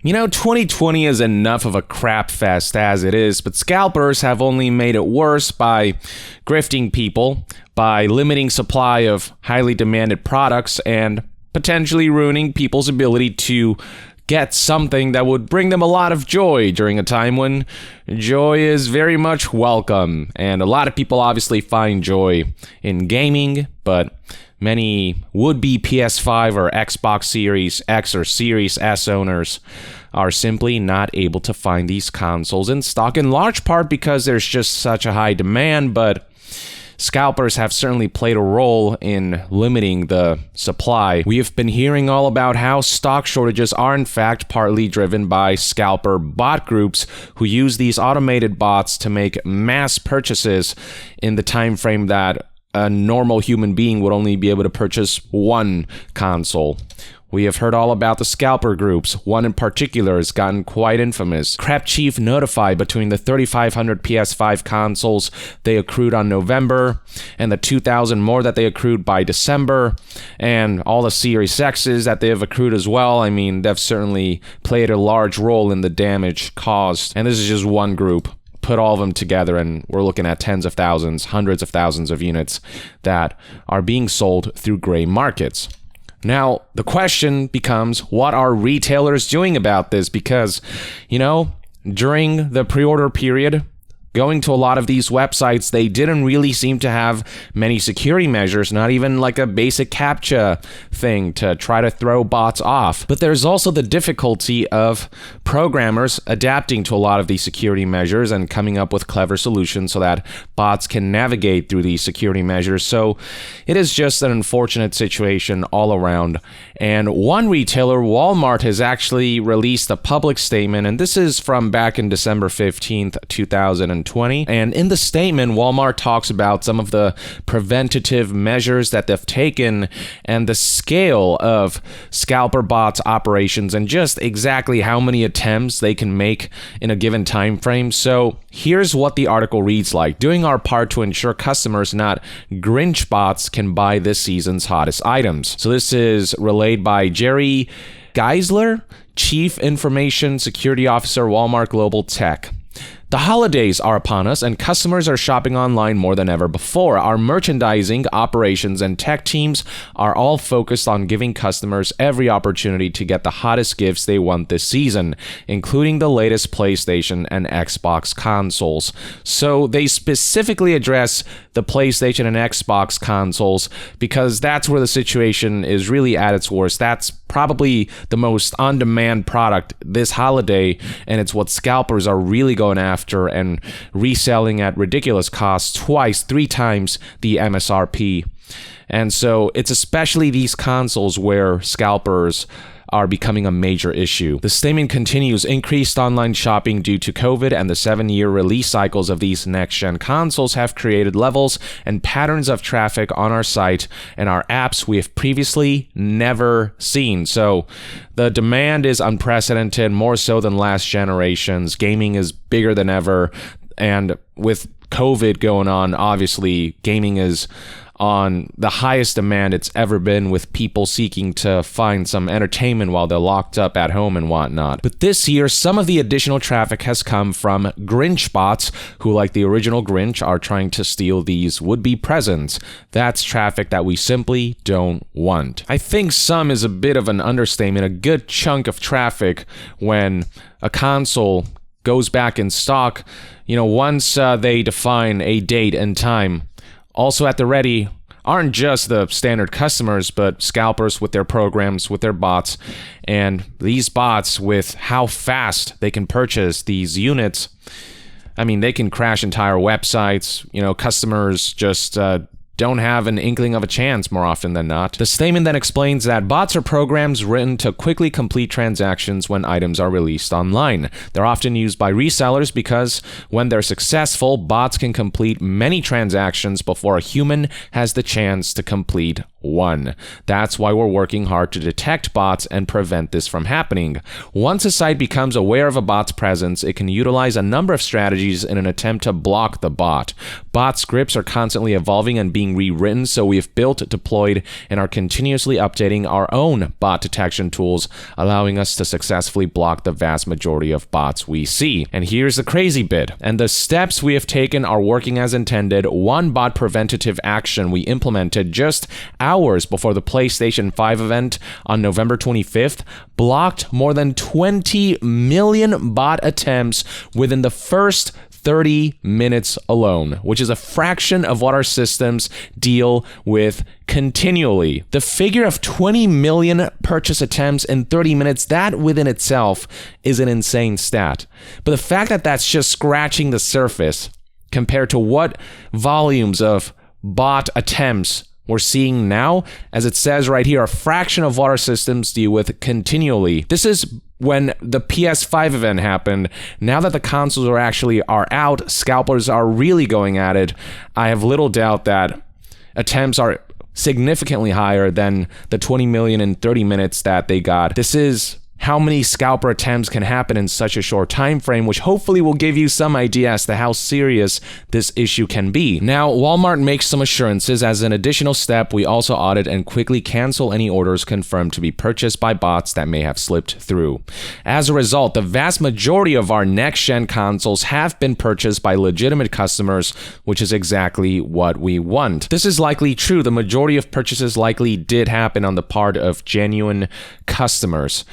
You know, 2020 is enough of a crap fest as it is, but scalpers have only made it worse by grifting people, by limiting supply of highly demanded products, and potentially ruining people's ability to get something that would bring them a lot of joy during a time when joy is very much welcome. And a lot of people obviously find joy in gaming, but many would-be PS5 or Xbox Series X or Series S owners are simply not able to find these consoles in stock, in large part because there's just such a high demand, but scalpers have certainly played a role in limiting the supply. We have been hearing all about how stock shortages are in fact partly driven by scalper bot groups who use these automated bots to make mass purchases in the time frame that a normal human being would only be able to purchase one console. We have heard all about the Scalper Groups. One in particular has gotten quite infamous. Crap Chief notified between the 3,500 PS5 consoles they accrued on November and the 2,000 more that they accrued by December, and all the Series X's that they have accrued as well. I mean, they've certainly played a large role in the damage caused. And this is just one group. Put all of them together and we're looking at tens of thousands, hundreds of thousands of units that are being sold through gray markets. Now, the question becomes, what are retailers doing about this? Because, you know, during the pre-order period, going to a lot of these websites, they didn't really seem to have many security measures, not even like a basic CAPTCHA thing to try to throw bots off. But there's also the difficulty of programmers adapting to a lot of these security measures and coming up with clever solutions so that bots can navigate through these security measures. So it is just an unfortunate situation all around. And one retailer, Walmart, has actually released a public statement, and this is from back in December 15th, 2020. And in the statement, Walmart talks about some of the preventative measures that they've taken and the scale of scalper bots operations and just exactly how many attempts they can make in a given time frame. So here's what the article reads like. Doing our part to ensure customers, not Grinch bots, can buy this season's hottest items. So this is relayed by Jerry Geisler, Chief Information Security Officer, Walmart Global Tech. The holidays are upon us, and customers are shopping online more than ever before. Our merchandising, operations, and tech teams are all focused on giving customers every opportunity to get the hottest gifts they want this season, including the latest PlayStation and Xbox consoles. So they specifically address the PlayStation and Xbox consoles because that's where the situation is really at its worst. That's probably the most on-demand product this holiday, and it's what scalpers are really going after and reselling at ridiculous costs, twice, 3 times the MSRP. And so it's especially these consoles where scalpers are becoming a major issue. The statement continues, increased online shopping due to COVID and the 7-year release cycles of these next-gen consoles have created levels and patterns of traffic on our site and our apps we have previously never seen. So the demand is unprecedented, more so than last generations. Gaming is bigger than ever, and with COVID going on, obviously gaming is on the highest demand it's ever been, with people seeking to find some entertainment while they're locked up at home and whatnot. But this year, some of the additional traffic has come from Grinch bots, who, like the original Grinch, are trying to steal these would-be presents. That's traffic that we simply don't want. I think some is a bit of an understatement. A good chunk of traffic when a console goes back in stock, you know, once they define a date and time, also at the ready aren't just the standard customers, but scalpers with their programs, with their bots. And these bots, with how fast they can purchase these units, I mean, they can crash entire websites. You know, customers just don't have an inkling of a chance more often than not. The statement then explains that bots are programs written to quickly complete transactions when items are released online. They're often used by resellers because when they're successful, bots can complete many transactions before a human has the chance to complete one. That's why we're working hard to detect bots and prevent this from happening. Once a site becomes aware of a bot's presence, it can utilize a number of strategies in an attempt to block the bot. Bot scripts are constantly evolving and being rewritten, so we have built, deployed, and are continuously updating our own bot detection tools, allowing us to successfully block the vast majority of bots we see. And here's the crazy bit. And the steps we have taken are working as intended. One bot preventative action we implemented just hours before the PlayStation 5 event on November 25th blocked more than 20 million bot attempts within the first 30 minutes alone, which is a fraction of what our systems deal with continually. The figure of 20 million purchase attempts in 30 minutes, that within itself is an insane stat. But the fact that that's just scratching the surface compared to what volumes of bot attempts we're seeing now, as it says right here, a fraction of what our systems deal with continually. This is when the PS5 event happened. Now that the consoles are out, scalpers are really going at it. I have little doubt that attempts are significantly higher than the 20 million in 30 minutes that they got. This is how many scalper attempts can happen in such a short time frame, which hopefully will give you some idea as to how serious this issue can be. Now, Walmart makes some assurances. As an additional step, we also audit and quickly cancel any orders confirmed to be purchased by bots that may have slipped through. As a result, the vast majority of our next-gen consoles have been purchased by legitimate customers, which is exactly what we want. This is likely true. The majority of purchases likely did happen on the part of genuine customers.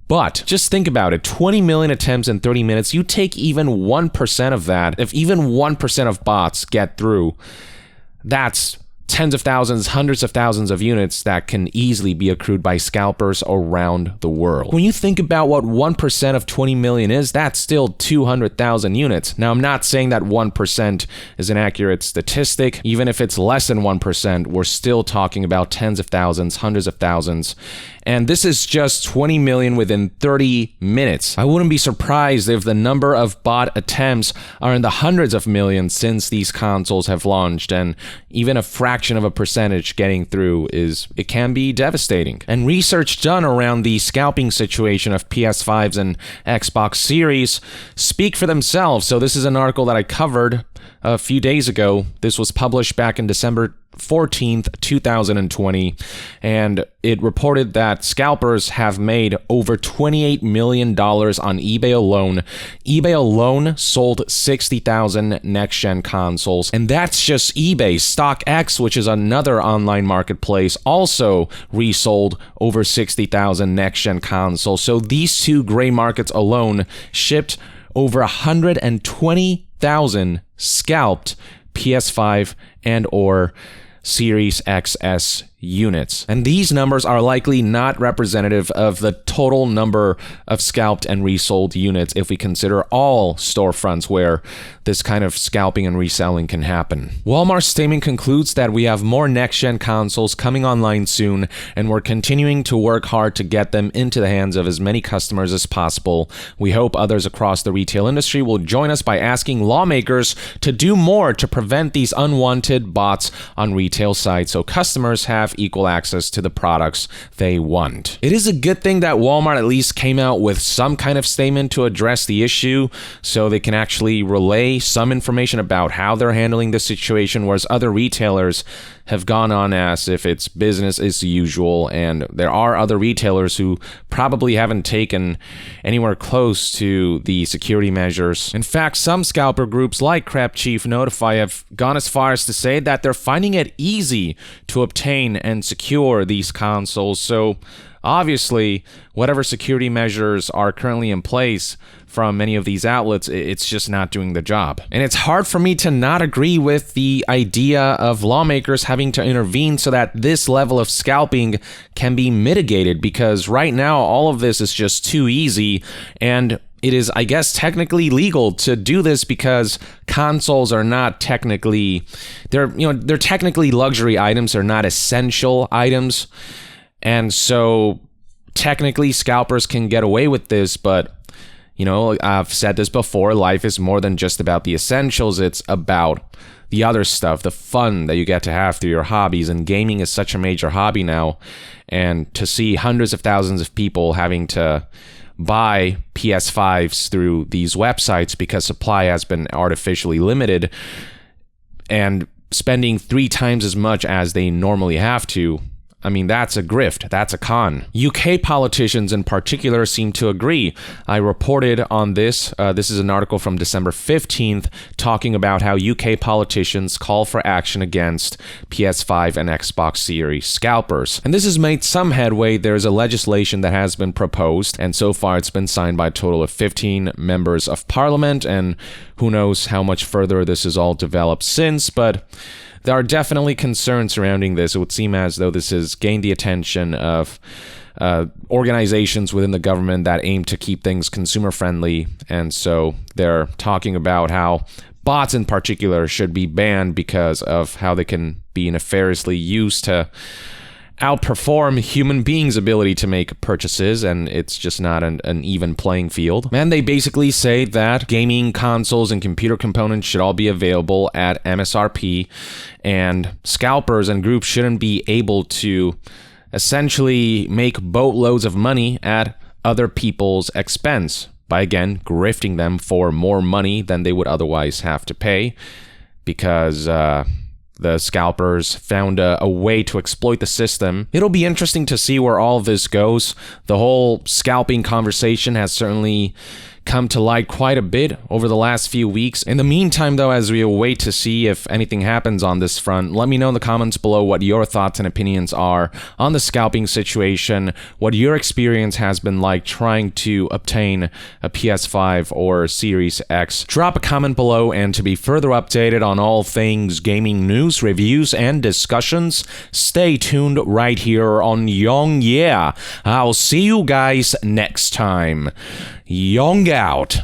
But just think about it, 20 million attempts in 30 minutes, you take even 1% of that, if even 1% of bots get through, that's tens of thousands, hundreds of thousands of units that can easily be accrued by scalpers around the world. When you think about what 1% of 20 million is, that's still 200,000 units. Now, I'm not saying that 1% is an accurate statistic. Even if it's less than 1%, we're still talking about tens of thousands, hundreds of thousands. And this is just 20 million within 30 minutes. I wouldn't be surprised if the number of bot attempts are in the hundreds of millions since these consoles have launched, and even a fraction of a percentage getting through it can be devastating. And research done around the scalping situation of PS5s and Xbox Series speak for themselves. So this is an article that I covered a few days ago. This was published back in December 14th, 2020, and it reported that scalpers have made over $28 million on eBay alone. eBay alone sold 60,000 next-gen consoles, and that's just eBay. StockX, which is another online marketplace, also resold over 60,000 next-gen consoles. So these two gray markets alone shipped over 120,000 scalped PS5 and or Series XS units. And these numbers are likely not representative of the total number of scalped and resold units if we consider all storefronts where this kind of scalping and reselling can happen. Walmart's statement concludes that we have more next-gen consoles coming online soon, and we're continuing to work hard to get them into the hands of as many customers as possible. We hope others across the retail industry will join us by asking lawmakers to do more to prevent these unwanted bots on retail sites so customers have equal access to the products they want. It is a good thing that Walmart at least came out with some kind of statement to address the issue so they can actually relay some information about how they're handling the situation, whereas other retailers have gone on as if it's business as usual, and there are other retailers who probably haven't taken anywhere close to the security measures. In fact, some scalper groups like Crap Chief Notify have gone as far as to say that they're finding it easy to obtain and secure these consoles. So obviously, whatever security measures are currently in place from many of these outlets, it's just not doing the job. And it's hard for me to not agree with the idea of lawmakers having to intervene so that this level of scalping can be mitigated, because right now all of this is just too easy, and it is, I guess, technically legal to do this because consoles are not technically, they're technically luxury items, they're not essential items. And so technically scalpers can get away with this, but You know, I've said this before, life is more than just about the essentials, it's about the other stuff, the fun that you get to have through your hobbies, and gaming is such a major hobby now, and to see hundreds of thousands of people having to buy PS5s through these websites because supply has been artificially limited, and spending 3 times as much as they normally have to, I mean, that's a grift. That's a con. UK politicians in particular seem to agree. I reported on this. This is an article from December 15th talking about how UK politicians call for action against PS5 and Xbox Series scalpers. And this has made some headway. There's a legislation that has been proposed, and so far it's been signed by a total of 15 members of parliament, and who knows how much further this has all developed since, but there are definitely concerns surrounding this. It would seem as though this has gained the attention of organizations within the government that aim to keep things consumer-friendly, and so they're talking about how bots in particular should be banned because of how they can be nefariously used to outperform human beings' ability to make purchases, and it's just not an even playing field. And they basically say that gaming consoles and computer components should all be available at MSRP, and scalpers and groups shouldn't be able to essentially make boatloads of money at other people's expense by, again, grifting them for more money than they would otherwise have to pay, because the scalpers found a way to exploit the system. It'll be interesting to see where all of this goes. The whole scalping conversation has certainly come to light quite a bit over the last few weeks. In the meantime, though, as we await to see if anything happens on this front, let me know in the comments below what your thoughts and opinions are on the scalping situation, what your experience has been like trying to obtain a PS5 or Series X. Drop a comment below, and to be further updated on all things gaming news, reviews, and discussions, stay tuned right here on Young Yeah. I'll see you guys next time. Young out.